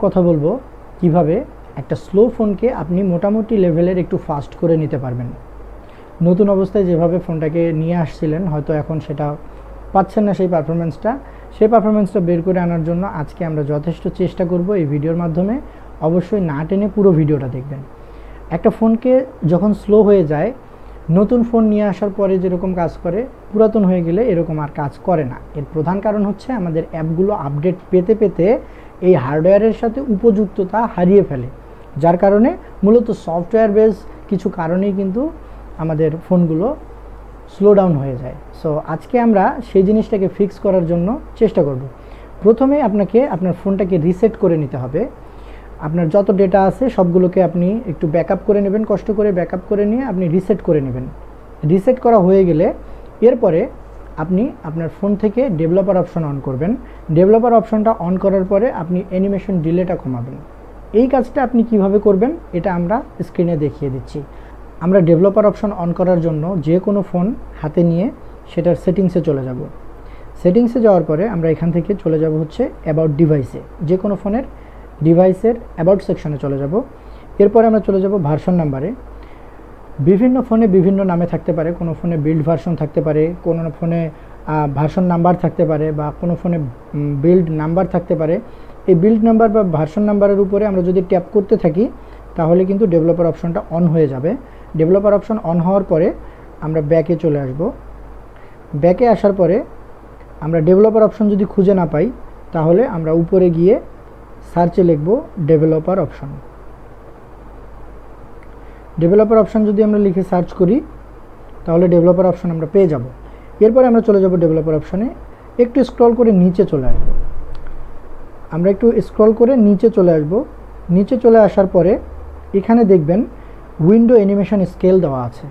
কথা বলবো কিভাবে একটা স্লো ফোনকে আপনি মোটামুটি লেভেলের একটু ফাস্ট করে নিতে পারবেন। নতুন অবস্থায় যেভাবে ফোনটাকে নিয়ে আসছিলেন হয়তো এখন সেটা পাচ্ছেন না, সেই পারফরমেন্সটা বের করে আনার জন্য আজকে আমরা যথেষ্ট চেষ্টা করব এই ভিডিওর মাধ্যমে। অবশ্যই না টেনে পুরো ভিডিওটা দেখবেন। একটা ফোনকে যখন স্লো হয়ে যায়, নতুন ফোন নিয়ে আসার পরে যেরকম কাজ করে, পুরাতন হয়ে গেলে এরকম আর কাজ করে না। এর প্রধান কারণ হচ্ছে আমাদের অ্যাপগুলো আপডেট পেতে পেতে এই হার্ডওয়্যারের সাথে উপযুক্ততা হারিয়ে ফেলে, যার কারণে মূলত সফটওয়্যার বেস কিছু কারণেই কিন্তু আমাদের ফোনগুলো স্লো ডাউন হয়ে যায়। সো আজকে আমরা সেই জিনিসটাকে ফিক্স করার জন্য চেষ্টা করব। প্রথমে আপনাকে আপনার ফোনটাকে রিসেট করে নিতে হবে। আপনার যত ডেটা আছে সবগুলোকে আপনি একটু ব্যাকআপ করে নেবেন, কষ্ট করে ব্যাকআপ করে নিয়ে আপনি রিসেট করে নেবেন। রিসেট করা হয়ে গেলে এরপরে আপনি আপনার ফোন থেকে ডেভেলপার অপশন অন করবেন। ডেভেলপার অপশনটা অন করার পরে আপনি অ্যানিমেশন ডিলেটা কমাবেন। এই কাজটা আপনি কিভাবে করবেন এটা আমরা স্ক্রিনে দেখিয়ে দিচ্ছি। আমরা ডেভেলপার অপশন অন করার জন্য যে কোনো ফোন হাতে নিয়ে সেটার সেটিংসে চলে যাব। সেটিংসে যাওয়ার পরে আমরা এখান থেকে চলে যাব হচ্ছে অ্যাবাউট ডিভাইসে। যে কোনো ফোনের ডিভাইসের অ্যাবাউট সেকশনে চলে যাব। এরপরে আমরা চলে যাব ভার্সন নাম্বারে। বিভিন্ন ফোনে বিভিন্ন নামে থাকতে পারে, কোনো ফোনে বিল্ড ভার্সন থাকতে পারে, কোনো ফোনে ভার্সন নাম্বার থাকতে পারে, বা কোনো ফোনে বিল্ড নাম্বার থাকতে পারে। এই বিল্ড নাম্বার বা ভার্সন নাম্বারের উপরে আমরা যদি ট্যাপ করতে থাকি তাহলে কিন্তু ডেভেলপার অপশনটা অন হয়ে যাবে। ডেভেলপার অপশন অন হওয়ার পরে আমরা ব্যাকে চলে আসব। ব্যাকে আসার পরে আমরা ডেভেলপার অপশন যদি খুঁজে না পাই তাহলে আমরা উপরে গিয়ে সার্চে লিখব ডেভেলপার অপশন। ডেভেলপার অপশন যদি আমরা লিখে সার্চ করি তাহলে ডেভেলপার অপশন আমরা পেয়ে যাব। এরপরে আমরা চলে যাব ডেভেলপার অপশনে, একটু স্ক্রল করে নিচে চলে আসব। আমরা একটু স্ক্রল করে নিচে চলে আসব। নিচে চলে আসার পরে এখানে দেখবেন উইন্ডো অ্যানিমেশন স্কেল দেওয়া আছে।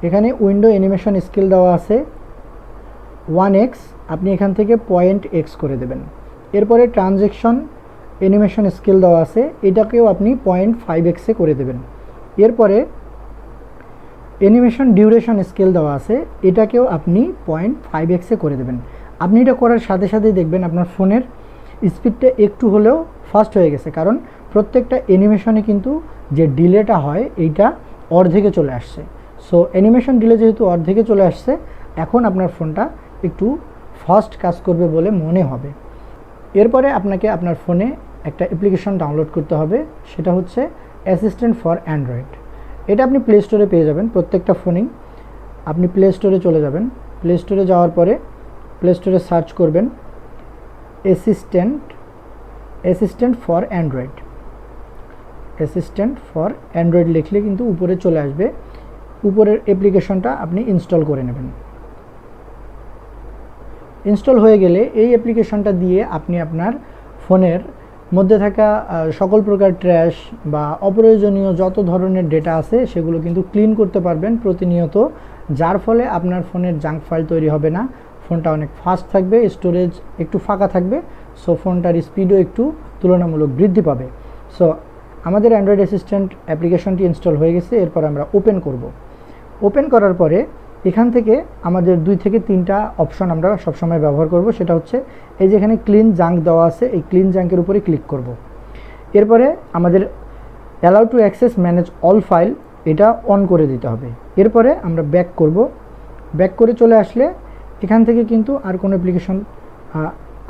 এখানে উইন্ডো অ্যানিমেশন স্কেল দেওয়া আছে 1x, আপনি এখান থেকে 0.x করে দেবেন। এরপরে ট্রানজ্যাকশন অ্যানিমেশন স্কেল দেওয়া আছে, এটাকেও আপনি 0.5x করে দেবেন। এরপরে অ্যানিমেশন ডিউরেশন স্কেল দেওয়া আছে, এটাকেও আপনি 0.5x করে দেবেন। আপনি এটা করার সাথে সাথেই দেখবেন আপনার ফোনের স্পিডটা একটু হলেও ফাস্ট হয়ে গেছে, কারণ প্রত্যেকটা অ্যানিমেশনে কিন্তু যে ডিলেটা হয় এইটা অর্ধেকে চলে আসছে। সো অ্যানিমেশন ডিলে যেহেতু অর্ধেকে চলে আসছে, এখন আপনার ফোনটা একটু ফাস্ট কাজ করবে বলে মনে হবে। এরপরে আপনাকে আপনার ফোনে একটা অ্যাপ্লিকেশন ডাউনলোড করতে হবে, সেটা হচ্ছে অ্যাসিস্ট্যান্ট ফর অ্যান্ড্রয়েড। এটা আপনি প্লে স্টোরে পেয়ে যাবেন। প্রত্যেকটা ফোনেই আপনি প্লে স্টোরে চলে যাবেন। প্লে স্টোরে যাওয়ার পরে প্লে স্টোরে সার্চ করবেন assistant for Android. Assistant for Android লিখলে কিন্তু উপরে চলে আসবে। উপরের অ্যাপ্লিকেশনটা আপনি ইনস্টল করে নেবেন। ইনস্টল হয়ে গেলে এই অ্যাপ্লিকেশনটা দিয়ে আপনি আপনার ফোনের মধ্যে থাকা সকল প্রকার ট্র্যাশ বা অপ্রয়োজনীয় যত ধরনের ডেটা আছে সেগুলো কিন্তু ক্লিন করতে পারবেন প্রতিনিয়ত, যার ফলে আপনার ফোনের জাঙ্ক ফাইল তৈরি হবে না, ফোনটা অনেক ফাস্ট থাকবে, স্টোরেজ একটু ফাঁকা থাকবে। সো ফোনটার স্পিডও একটু তুলনামূলক বৃদ্ধি পাবে। সো আমাদের অ্যান্ড্রয়েড অ্যাসিস্ট্যান্ট অ্যাপ্লিকেশনটি ইনস্টল হয়ে গেছে। এরপর আমরা ওপেন করব। ওপেন করার পরে এখান থেকে আমাদের 2 থেকে 3টা অপশন আমরা সবসময় ব্যবহার করব। সেটা হচ্ছে এই যেখানে ক্লিন জাঙ্ক দেওয়া আছে, এই ক্লিন জাঙ্কের উপরে ক্লিক করব। এরপরে আমাদের allow to access manage all file, এটা অন করে দিতে হবে। এরপরে আমরা ব্যাক করব। ব্যাক করে চলে আসলে এখান থেকে কিন্তু আর কোনো অ্যাপ্লিকেশন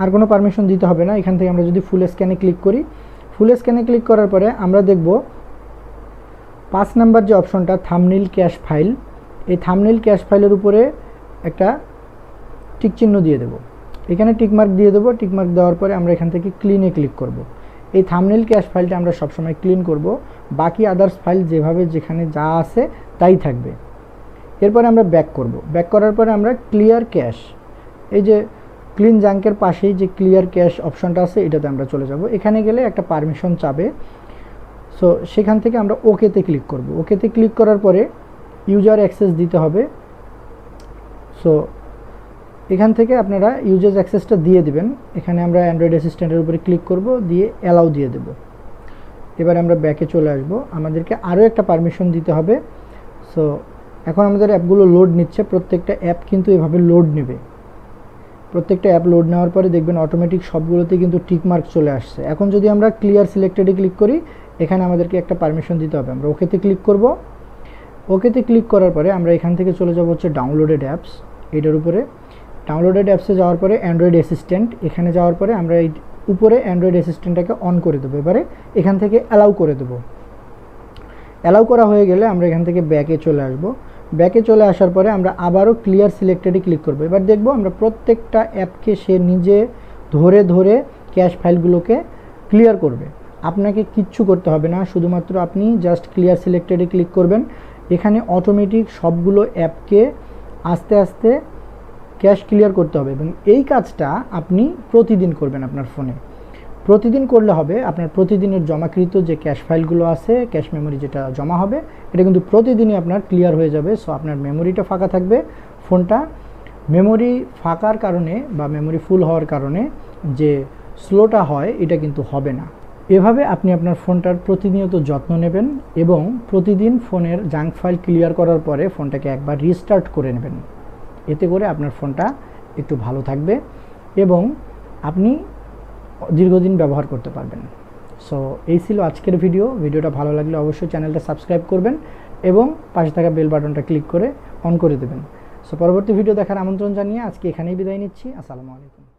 আর কোনো পারমিশন দিতে হবে না। এখান থেকে আমরা যদি ফুল স্ক্যানে ক্লিক করি, ফুল স্ক্যানে ক্লিক করার পরে আমরা দেখব 5 নাম্বার যে অপশনটা থাম্বনেইল ক্যাশ ফাইল, এই থাম্বনেইল ক্যাশ ফাইলের উপরে একটা টিক চিহ্ন দিয়ে দেব। এখানে টিকমার্ক দিয়ে দেবো। টিকমার্ক দেওয়ার পরে আমরা এখান থেকে ক্লিনে ক্লিক করব। এই থাম্বনেইল ক্যাশ ফাইলটা আমরা সবসময় ক্লিন করব, বাকি আদার্স ফাইল যেভাবে যেখানে যা আছে তাই থাকবে। এরপরে আমরা ব্যাক করব। ব্যাক করার পরে আমরা ক্লিয়ার ক্যাশ, এই যে ক্লিন জাঙ্কের পাশেই যে ক্লিয়ার ক্যাশ অপশনটা আছে এটাতে আমরা চলে যাব। এখানে গেলে একটা পারমিশন চাবে। সো সেখান থেকে আমরা ওকেতে ক্লিক করব। ওকেতে ক্লিক করার পরে ইউজার অ্যাক্সেস দিতে হবে। সো এখান থেকে আপনারা ইউজার অ্যাক্সেসটা দিয়ে দিবেন। এখানে আমরা অ্যান্ড্রয়েড অ্যাসিস্ট্যান্টের উপরে ক্লিক করব, দিয়ে অ্যালাউ দিয়ে দেব। এবার আমরা ব্যাকে চলে আসব। আমাদেরকে আরও একটা পারমিশন দিতে হবে। সো এখন আমাদের অ্যাপগুলো লোড নিচ্ছে, প্রত্যেকটা অ্যাপ কিন্তু এভাবে লোড নেবে। প্রত্যেকটা অ্যাপ লোড নেওয়ার পরে দেখবেন অটোমেটিক সবগুলোতে কিন্তু টিক মার্ক চলে আসছে। এখন যদি আমরা ক্লিয়ার সিলেক্টেডে ক্লিক করি, এখানে আমাদেরকে একটা পারমিশন দিতে হবে। আমরা ওকেতে ক্লিক করব। ওকেতে ক্লিক করার পরে আমরা এখান থেকে চলে যাব হচ্ছে ডাউনলোডেড অ্যাপস, এটার উপরে। ডাউনলোডেড অ্যাপসে যাওয়ার পরে অ্যান্ড্রয়েড অ্যাসিস্ট্যান্ট, এখানে যাওয়ার পরে আমরা এই উপরে অ্যান্ড্রয়েড অ্যাসিস্ট্যান্টটাকে অন করে দেবো। এবারে এখান থেকে অ্যালাউ করে দেবো। অ্যালাউ করা হয়ে গেলে আমরা এখান থেকে ব্যাকে চলে আসব। ব্যাকে চলে আসার পরে আমরা আবারও ক্লিয়ার সিলেক্টেডে ক্লিক করব। এবার দেখব আমরা প্রত্যেকটা অ্যাপকে সে নিজে ধরে ধরে ক্যাশ ফাইলগুলোকে ক্লিয়ার করবে। আপনাকে কিচ্ছু করতে হবে না, শুধুমাত্র আপনি জাস্ট ক্লিয়ার সিলেক্টেডে ক্লিক করবেন। এখানে অটোমেটিক সবগুলো অ্যাপকে আস্তে আস্তে ক্যাশ ক্লিয়ার করতে হবে এবং এই কাজটা আপনি প্রতিদিন করবেন আপনার ফোনে। প্রতিদিন করলে হবে আপনার প্রতিদিনের জমাকৃত যে ক্যাশ ফাইলগুলো আছে, ক্যাশ মেমোরি যেটা জমা হবে, এটা কিন্তু প্রতিদিনই আপনার ক্লিয়ার হয়ে যাবে। সো আপনার মেমোরিটা ফাঁকা থাকবে। ফোনটা মেমোরি ফাঁকার কারণে বা মেমোরি ফুল হওয়ার কারণে যে স্লোটা হয়, এটা কিন্তু হবে না। এভাবে আপনি আপনার ফোনটার প্রতিনিয়ত যত্ন নেবেন এবং প্রতিদিন ফোনের জাঙ্ক ফাইল ক্লিয়ার করার পরে ফোনটাকে একবার রিস্টার্ট করে নেবেন। এতে করে আপনার ফোনটা একটু ভালো থাকবে এবং আপনি দীর্ঘদিন ব্যবহার করতে পারবেন। সো এই ছিল আজকের ভিডিওটা ভালো লাগলে অবশ্যই চ্যানেলটা সাবস্ক্রাইব করবেন এবং পাশে থাকা বেল বাটনটা ক্লিক করে অন করে দেবেন। সো পরবর্তী ভিডিও দেখার আমন্ত্রণ জানিয়ে আজকে এখানেই বিদায় নিচ্ছি। আসসালামু আলাইকুম।